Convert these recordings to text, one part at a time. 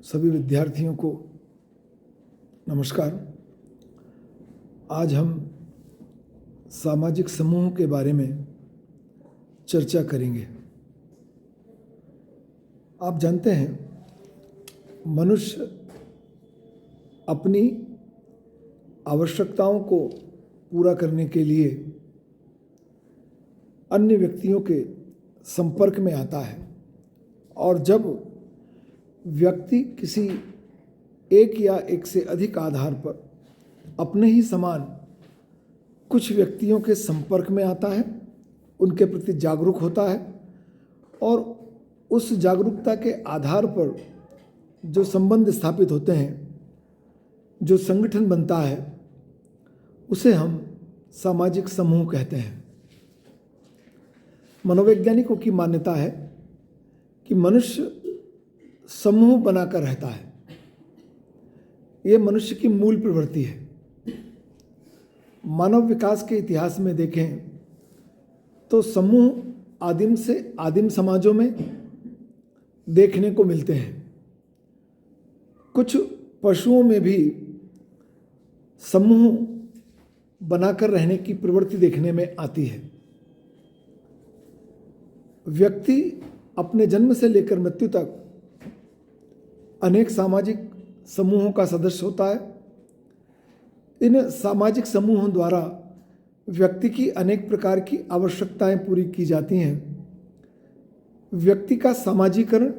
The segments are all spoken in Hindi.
सभी विद्यार्थियों को नमस्कार। आज हम सामाजिक समूह के बारे में चर्चा करेंगे। आप जानते हैं, मनुष्य अपनी आवश्यकताओं को पूरा करने के लिए अन्य व्यक्तियों के संपर्क में आता है, और जब व्यक्ति किसी एक या एक से अधिक आधार पर अपने ही समान कुछ व्यक्तियों के संपर्क में आता है, उनके प्रति जागरूक होता है और उस जागरूकता के आधार पर जो संबंध स्थापित होते हैं, जो संगठन बनता है, उसे हम सामाजिक समूह कहते हैं। मनोवैज्ञानिकों की मान्यता है कि मनुष्य समूह बनाकर रहता है। ये मनुष्य की मूल प्रवृत्ति है। मानव विकास के इतिहास में देखें तो समूह आदिम से आदिम समाजों में देखने को मिलते हैं। कुछ पशुओं में भी समूह बनाकर रहने की प्रवृत्ति देखने में आती है। व्यक्ति अपने जन्म से लेकर मृत्यु तक अनेक सामाजिक समूहों का सदस्य होता है। इन सामाजिक समूहों द्वारा व्यक्ति की अनेक प्रकार की आवश्यकताएं पूरी की जाती हैं। व्यक्ति का सामाजिकरण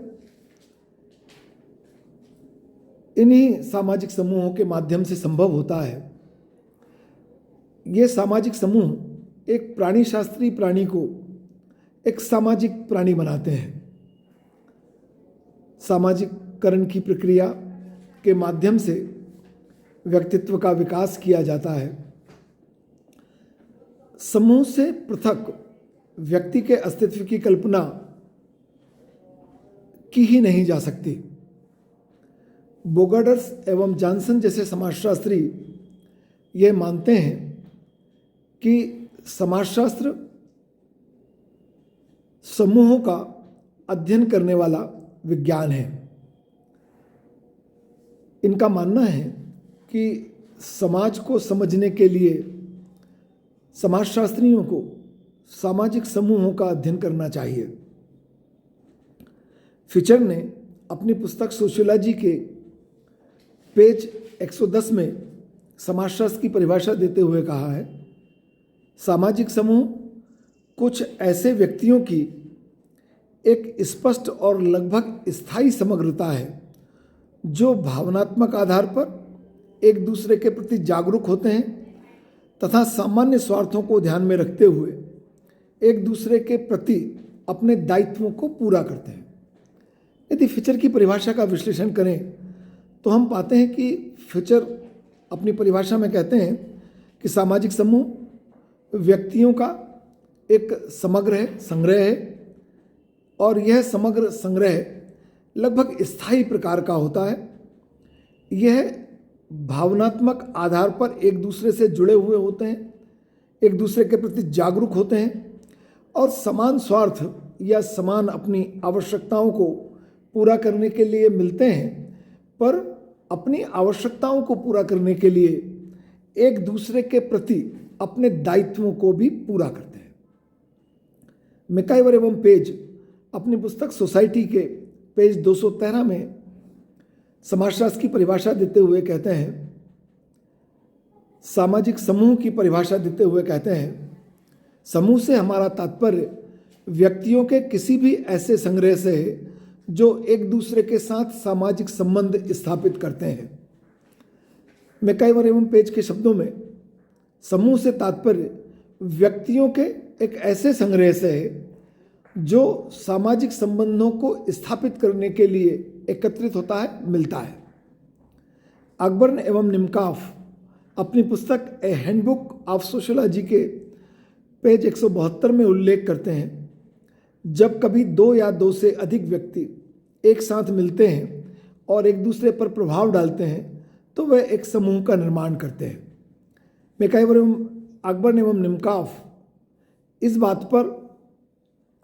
इन्हीं सामाजिक समूहों के माध्यम से संभव होता है। ये सामाजिक समूह एक प्राणीशास्त्रीय प्राणी को एक सामाजिक प्राणी बनाते हैं। सामाजिकरण की प्रक्रिया के माध्यम से व्यक्तित्व का विकास किया जाता है। समूह से पृथक व्यक्ति के अस्तित्व की कल्पना की ही नहीं जा सकती। बोगार्ड्स एवं जॉनसन जैसे समाजशास्त्री ये मानते हैं कि समाजशास्त्र समूहों का अध्ययन करने वाला विज्ञान है। इनका मानना है कि समाज को समझने के लिए समाजशास्त्रियों को सामाजिक समूहों का अध्ययन करना चाहिए। फिचर ने अपनी पुस्तक सोशियोलॉजी के पेज 110 में समाजशास्त्र की परिभाषा देते हुए कहा है, सामाजिक समूह कुछ ऐसे व्यक्तियों की एक स्पष्ट और लगभग स्थायी समग्रता है जो भावनात्मक आधार पर एक दूसरे के प्रति जागरूक होते हैं तथा सामान्य स्वार्थों को ध्यान में रखते हुए एक दूसरे के प्रति अपने दायित्वों को पूरा करते हैं। यदि फिचर की परिभाषा का विश्लेषण करें तो हम पाते हैं कि फिचर अपनी परिभाषा में कहते हैं कि सामाजिक समूह व्यक्तियों का एक समग्र संग्रह है और यह समग्र संग्रह लगभग स्थायी प्रकार का होता है। यह भावनात्मक आधार पर एक दूसरे से जुड़े हुए होते हैं, एक दूसरे के प्रति जागरूक होते हैं और समान स्वार्थ या समान अपनी आवश्यकताओं को पूरा करने के लिए मिलते हैं, पर अपनी आवश्यकताओं को पूरा करने के लिए एक दूसरे के प्रति अपने दायित्वों को भी पूरा करते हैं। मैकाइवर एवं पेज अपनी पुस्तक सोसाइटी के पेज 213 में समाजशास्त्र की परिभाषा देते हुए कहते हैं, सामाजिक समूह की परिभाषा देते हुए कहते हैं, समूह से हमारा तात्पर्य व्यक्तियों के किसी भी ऐसे संग्रह से है जो एक दूसरे के साथ सामाजिक संबंध स्थापित करते हैं। मैकाइवर एवं पेज के शब्दों में समूह से तात्पर्य व्यक्तियों के एक ऐसे संग्रह से है जो सामाजिक संबंधों को स्थापित करने के लिए एकत्रित होता है, मिलता है। अकबर्न एवं निमकाफ अपनी पुस्तक ए हैंडबुक ऑफ सोशियोलॉजी के पेज 172 में उल्लेख करते हैं, जब कभी दो या दो से अधिक व्यक्ति एक साथ मिलते हैं और एक दूसरे पर प्रभाव डालते हैं तो वह एक समूह का निर्माण करते हैं। मैकाइवर एवं अकबर्न एवं निमकाफ इस बात पर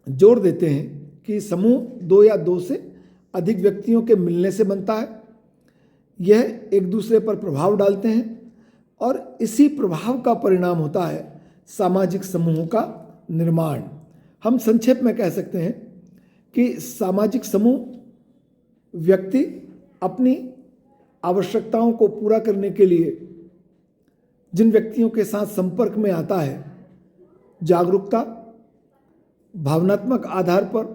जोर देते हैं कि समूह दो या दो से अधिक व्यक्तियों के मिलने से बनता है। यह एक दूसरे पर प्रभाव डालते हैं और इसी प्रभाव का परिणाम होता है सामाजिक समूहों का निर्माण। हम संक्षेप में कह सकते हैं कि सामाजिक समूह व्यक्ति अपनी आवश्यकताओं को पूरा करने के लिए जिन व्यक्तियों के साथ संपर्क में आता है, जागरूकता, भावनात्मक आधार पर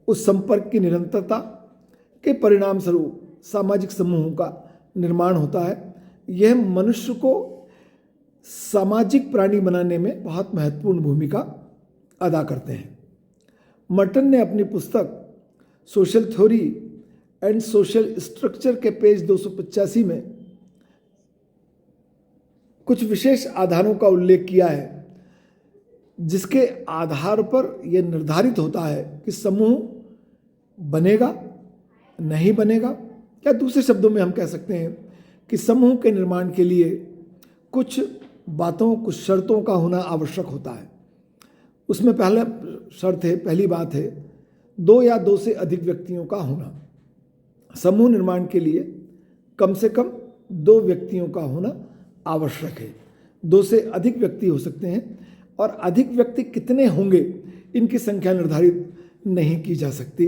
उस संपर्क की निरंतरता के परिणाम स्वरूप सामाजिक समूहों का निर्माण होता है। यह मनुष्य को सामाजिक प्राणी बनाने में बहुत महत्वपूर्ण भूमिका अदा करते हैं। मर्टन ने अपनी पुस्तक social theory and social structure के पेज 285 में कुछ विशेष आधारों का उल्लेख किया है, जिसके आधार पर यह निर्धारित होता है कि समूह बनेगा, नहीं बनेगा, या दूसरे शब्दों में हम कह सकते हैं कि समूह के निर्माण के लिए कुछ बातों, कुछ शर्तों का होना आवश्यक होता है। उसमें पहली बात है दो या दो से अधिक व्यक्तियों का होना। समूह निर्माण के लिए कम से कम दो व्यक्तियों का होना आवश्यक है। दो से अधिक व्यक्ति हो सकते हैं और अधिक व्यक्ति कितने होंगे इनकी संख्या निर्धारित नहीं की जा सकती,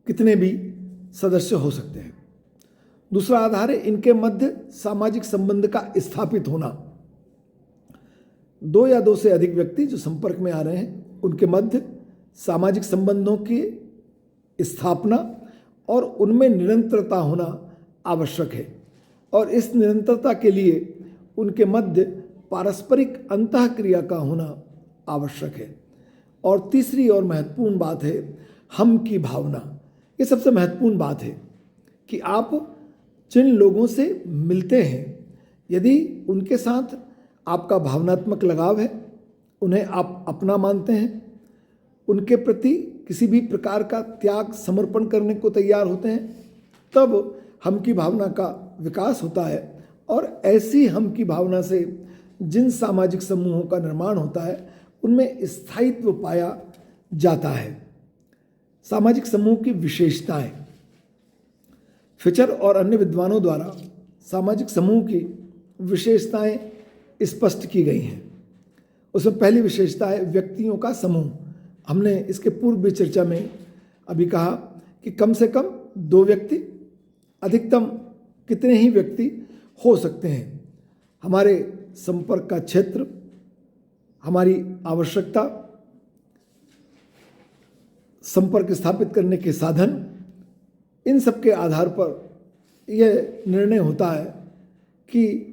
कितने भी सदस्य हो सकते हैं। दूसरा आधार है इनके मध्य सामाजिक संबंध का स्थापित होना। दो या दो से अधिक व्यक्ति जो संपर्क में आ रहे हैं उनके मध्य सामाजिक संबंधों की स्थापना और उनमें निरंतरता होना आवश्यक है, और इस निरंतरता के लिए उनके मध्य पारस्परिक अंतःक्रिया का होना आवश्यक है। और तीसरी और महत्वपूर्ण बात है हम की भावना। ये सबसे महत्वपूर्ण बात है कि आप जिन लोगों से मिलते हैं, यदि उनके साथ आपका भावनात्मक लगाव है, उन्हें आप अपना मानते हैं, उनके प्रति किसी भी प्रकार का त्याग, समर्पण करने को तैयार होते हैं, तब हम की भावना का विकास होता है। और ऐसी हम की भावना से जिन सामाजिक समूहों का निर्माण होता है उनमें स्थायित्व पाया जाता है। सामाजिक समूह की विशेषताएं। फिचर और अन्य विद्वानों द्वारा सामाजिक समूह की विशेषताएं स्पष्ट की गई हैं। उसमें पहली विशेषता है व्यक्तियों का समूह। हमने इसके पूर्व भी चर्चा में अभी कहा कि कम से कम दो व्यक्ति, अधिकतम कितने ही व्यक्ति हो सकते हैं। हमारे संपर्क का क्षेत्र, हमारी आवश्यकता, संपर्क स्थापित करने के साधन, इन सब के आधार पर यह निर्णय होता है कि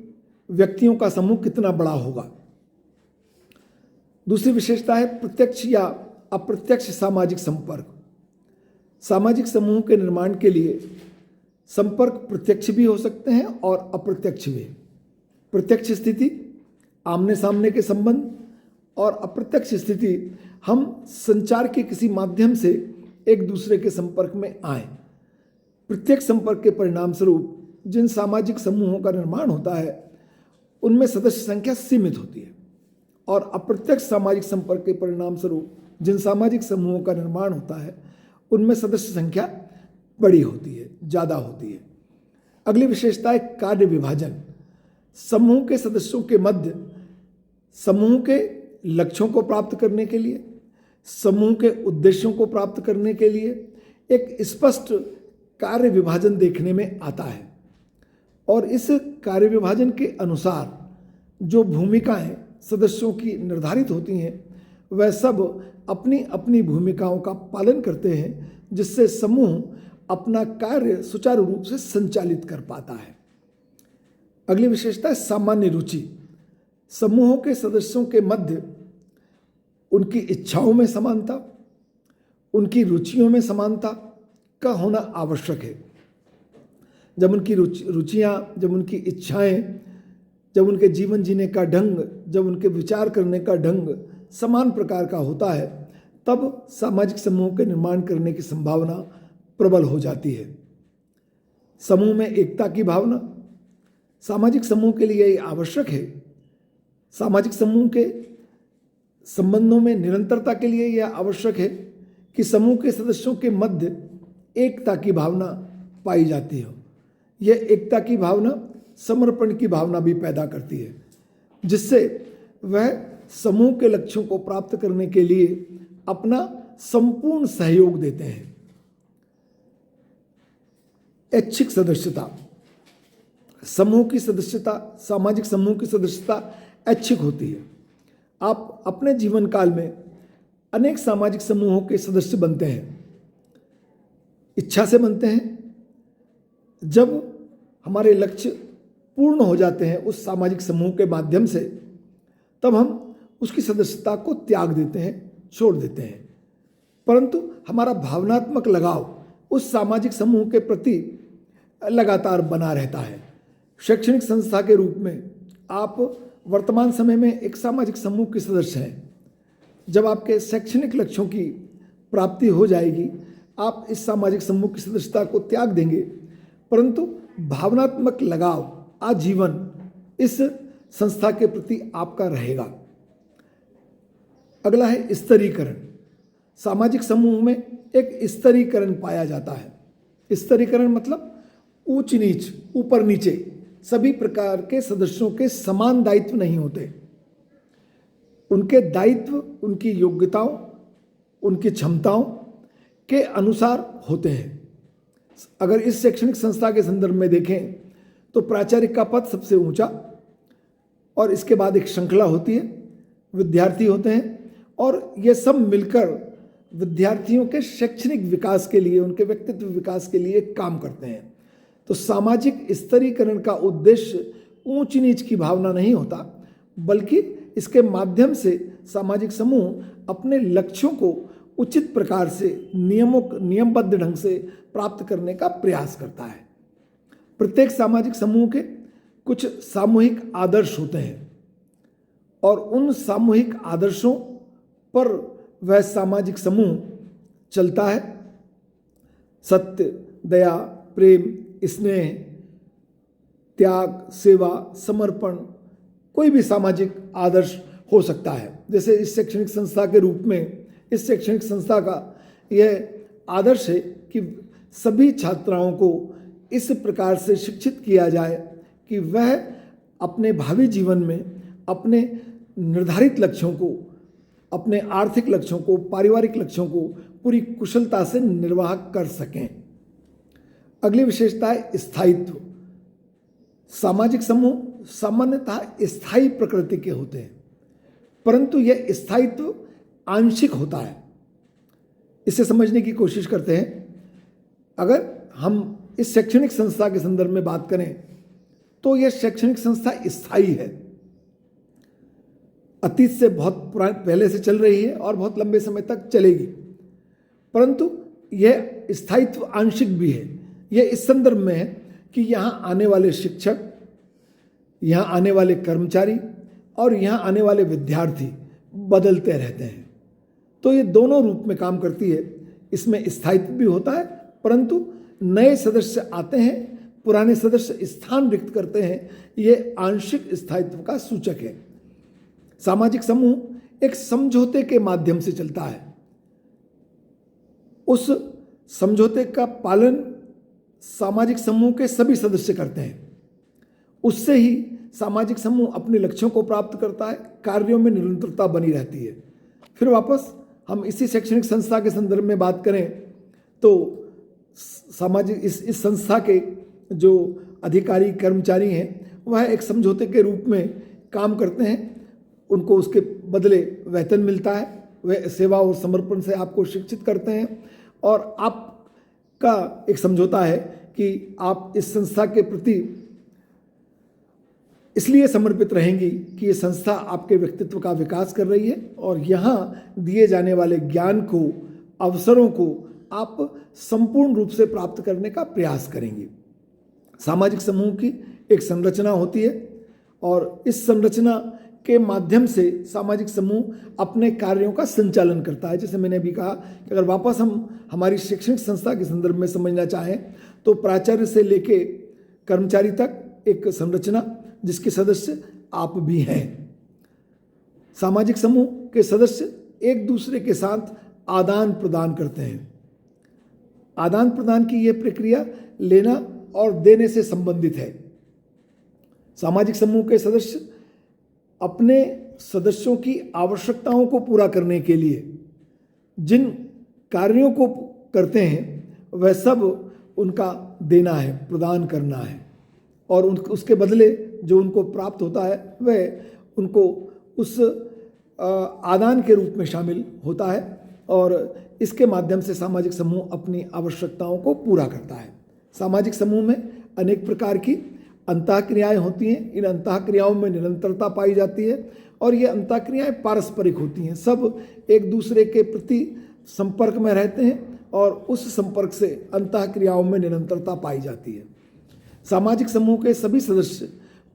व्यक्तियों का समूह कितना बड़ा होगा। दूसरी विशेषता है प्रत्यक्ष या अप्रत्यक्ष सामाजिक संपर्क। सामाजिक समूह के निर्माण के लिए संपर्क प्रत्यक्ष भी हो सकते हैं और अप्रत्यक्ष भी। प्रत्यक्ष स्थिति आमने सामने के संबंध, और अप्रत्यक्ष स्थिति हम संचार के किसी माध्यम से एक दूसरे के संपर्क में आए। प्रत्यक्ष संपर्क के परिणाम स्वरूप जिन सामाजिक समूहों का निर्माण होता है उनमें सदस्य संख्या सीमित होती है, और अप्रत्यक्ष सामाजिक संपर्क के परिणाम स्वरूप जिन सामाजिक समूहों का निर्माण होता है उनमें सदस्य संख्या बड़ी होती है, ज़्यादा होती है। अगली विशेषता है कार्य विभाजन। समूह के सदस्यों के मध्य समूह के लक्ष्यों को प्राप्त करने के लिए, समूह के उद्देश्यों को प्राप्त करने के लिए एक स्पष्ट कार्य विभाजन देखने में आता है, और इस कार्य विभाजन के अनुसार जो भूमिकाएं सदस्यों की निर्धारित होती हैं वह सब अपनी अपनी भूमिकाओं का पालन करते हैं, जिससे समूह अपना कार्य सुचारू रूप से संचालित कर पाता है। अगली विशेषता है सामान्य रुचि। समूहों के सदस्यों के मध्य उनकी इच्छाओं में समानता, उनकी रुचियों में समानता का होना आवश्यक है। जब उनकी रुचियाँ, जब उनकी इच्छाएं, जब उनके जीवन जीने का ढंग, जब उनके विचार करने का ढंग समान प्रकार का होता है, तब सामाजिक समूह के निर्माण करने की संभावना प्रबल हो जाती है। समूह में एकता की भावना सामाजिक समूह के लिए आवश्यक है। सामाजिक समूह के संबंधों में निरंतरता के लिए यह आवश्यक है कि समूह के सदस्यों के मध्य एकता की भावना पाई जाती हो। यह एकता की भावना समर्पण की भावना भी पैदा करती है, जिससे वह समूह के लक्ष्यों को प्राप्त करने के लिए अपना संपूर्ण सहयोग देते हैं। ऐच्छिक सदस्यता, समूह की सदस्यता, सामाजिक समूह की सदस्यता ऐच्छिक होती है। आप अपने जीवन काल में अनेक सामाजिक समूहों के सदस्य बनते हैं, इच्छा से बनते हैं। जब हमारे लक्ष्य पूर्ण हो जाते हैं उस सामाजिक समूह के माध्यम से, तब हम उसकी सदस्यता को त्याग देते हैं, छोड़ देते हैं। परंतु हमारा भावनात्मक लगाव उस सामाजिक समूह के प्रति लगातार बना रहता है। शैक्षणिक संस्था के रूप में आप वर्तमान समय में एक सामाजिक समूह के सदस्य हैं। जब आपके शैक्षणिक लक्ष्यों की प्राप्ति हो जाएगी, आप इस सामाजिक समूह की सदस्यता को त्याग देंगे, परंतु भावनात्मक लगाव आजीवन इस संस्था के प्रति आपका रहेगा। अगला है स्तरीकरण। सामाजिक समूह में एक स्तरीकरण पाया जाता है। स्तरीकरण मतलब ऊंच नीच, ऊपर नीचे, सभी प्रकार के सदस्यों के समान दायित्व नहीं होते। उनके दायित्व उनकी योग्यताओं, उनकी क्षमताओं के अनुसार होते हैं। अगर इस शैक्षणिक संस्था के संदर्भ में देखें तो प्राचार्य का पद सबसे ऊंचा, और इसके बाद एक श्रृंखला होती है, विद्यार्थी होते हैं, और ये सब मिलकर विद्यार्थियों के शैक्षणिक विकास के लिए, उनके व्यक्तित्व विकास के लिए काम करते हैं। तो सामाजिक स्तरीकरण का उद्देश्य ऊंच नीच की भावना नहीं होता, बल्कि इसके माध्यम से सामाजिक समूह अपने लक्ष्यों को उचित प्रकार से नियमबद्ध ढंग से प्राप्त करने का प्रयास करता है। प्रत्येक सामाजिक समूह के कुछ सामूहिक आदर्श होते हैं, और उन सामूहिक आदर्शों पर वह सामाजिक समूह चलता है। सत्य, दया, प्रेम, स्नेह, त्याग, सेवा, समर्पण, कोई भी सामाजिक आदर्श हो सकता है। जैसे इस शैक्षणिक संस्था के रूप में, इस शैक्षणिक संस्था का यह आदर्श है कि सभी छात्राओं को इस प्रकार से शिक्षित किया जाए कि वह अपने भावी जीवन में अपने निर्धारित लक्ष्यों को, अपने आर्थिक लक्ष्यों को, पारिवारिक लक्ष्यों को पूरी कुशलता से निर्वाह कर सकें। अगली विशेषता है स्थायित्व। सामाजिक समूह सामान्यतः स्थायी प्रकृति के होते हैं, परंतु यह स्थायित्व आंशिक होता है। इसे समझने की कोशिश करते हैं। अगर हम इस शैक्षणिक संस्था के संदर्भ में बात करें तो यह शैक्षणिक संस्था स्थायी है, अतीत से बहुत पहले से चल रही है और बहुत लंबे समय तक चलेगी, परंतु यह स्थायित्व आंशिक भी है। यह इस संदर्भ में है कि यहाँ आने वाले शिक्षक, यहाँ आने वाले कर्मचारी और यहाँ आने वाले विद्यार्थी बदलते रहते हैं, तो ये दोनों रूप में काम करती है। इसमें स्थायित्व भी होता है, परंतु नए सदस्य आते हैं, पुराने सदस्य स्थान रिक्त करते हैं। ये आंशिक स्थायित्व का सूचक है। सामाजिक समूह एक समझौते के माध्यम से चलता है। उस समझौते का पालन सामाजिक समूह के सभी सदस्य करते हैं। उससे ही सामाजिक समूह अपने लक्ष्यों को प्राप्त करता है, कार्यों में निरंतरता बनी रहती है। फिर वापस हम इसी शैक्षणिक संस्था के संदर्भ में बात करें तो सामाजिक इस संस्था के जो अधिकारी कर्मचारी हैं वह एक समझौते के रूप में काम करते हैं। उनको उसके बदले वेतन मिलता है, वह सेवा और समर्पण से आपको शिक्षित करते हैं, और आपका एक समझौता है कि आप इस संस्था के प्रति इसलिए समर्पित रहेंगी कि ये संस्था आपके व्यक्तित्व का विकास कर रही है और यहाँ दिए जाने वाले ज्ञान को, अवसरों को आप संपूर्ण रूप से प्राप्त करने का प्रयास करेंगे। सामाजिक समूह की एक संरचना होती है और इस संरचना के माध्यम से सामाजिक समूह अपने कार्यों का संचालन करता है। जैसे मैंने अभी कहा कि अगर वापस हम हमारी शैक्षणिक संस्था के संदर्भ में समझना चाहें तो प्राचार्य से लेके कर्मचारी तक एक संरचना जिसके सदस्य आप भी हैं। सामाजिक समूह के सदस्य एक दूसरे के साथ आदान प्रदान करते हैं। आदान प्रदान की यह प्रक्रिया लेना और देने से संबंधित है। सामाजिक समूह के सदस्य अपने सदस्यों की आवश्यकताओं को पूरा करने के लिए जिन कार्यों को करते हैं वह सब उनका देना है, प्रदान करना है, और उसके बदले जो उनको प्राप्त होता है वह उनको उस आदान के रूप में शामिल होता है, और इसके माध्यम से सामाजिक समूह अपनी आवश्यकताओं को पूरा करता है। सामाजिक समूह में अनेक प्रकार की अंतःक्रियाएं होती हैं। इन अंतःक्रियाओं में निरंतरता पाई जाती है और ये अंतःक्रियाएं पारस्परिक होती हैं। सब एक दूसरे के प्रति संपर्क में रहते हैं और उस संपर्क से अंतःक्रियाओं में निरंतरता पाई जाती है। सामाजिक समूह के सभी सदस्य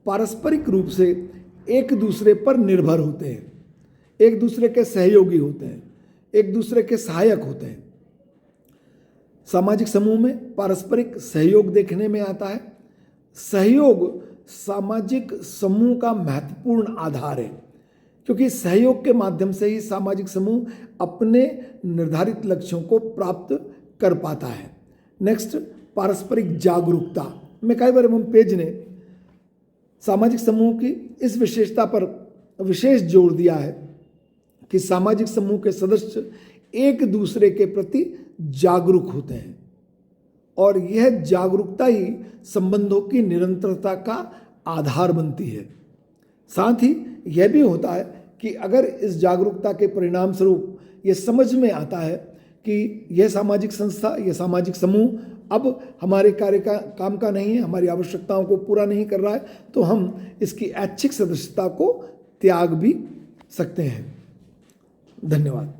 पारस्परिक रूप से एक दूसरे पर निर्भर होते हैं, एक दूसरे के सहयोगी होते हैं, एक दूसरे के सहायक होते हैं। सामाजिक समूह में पारस्परिक सहयोग देखने में आता है। सहयोग सामाजिक समूह का महत्वपूर्ण आधार है, क्योंकि सहयोग के माध्यम से ही सामाजिक समूह अपने निर्धारित लक्ष्यों को प्राप्त कर पाता है। नेक्स्ट, पारस्परिक जागरूकता में कई बार हम पेज ने सामाजिक समूह की इस विशेषता पर विशेष जोर दिया है कि सामाजिक समूह के सदस्य एक दूसरे के प्रति जागरूक होते हैं और यह जागरूकता ही संबंधों की निरंतरता का आधार बनती है। साथ ही यह भी होता है कि अगर इस जागरूकता के परिणाम स्वरूप यह समझ में आता है कि यह सामाजिक संस्था, यह सामाजिक समूह अब हमारे काम का नहीं है, हमारी आवश्यकताओं को पूरा नहीं कर रहा है, तो हम इसकी ऐच्छिक सदस्यता को त्याग भी सकते हैं। धन्यवाद।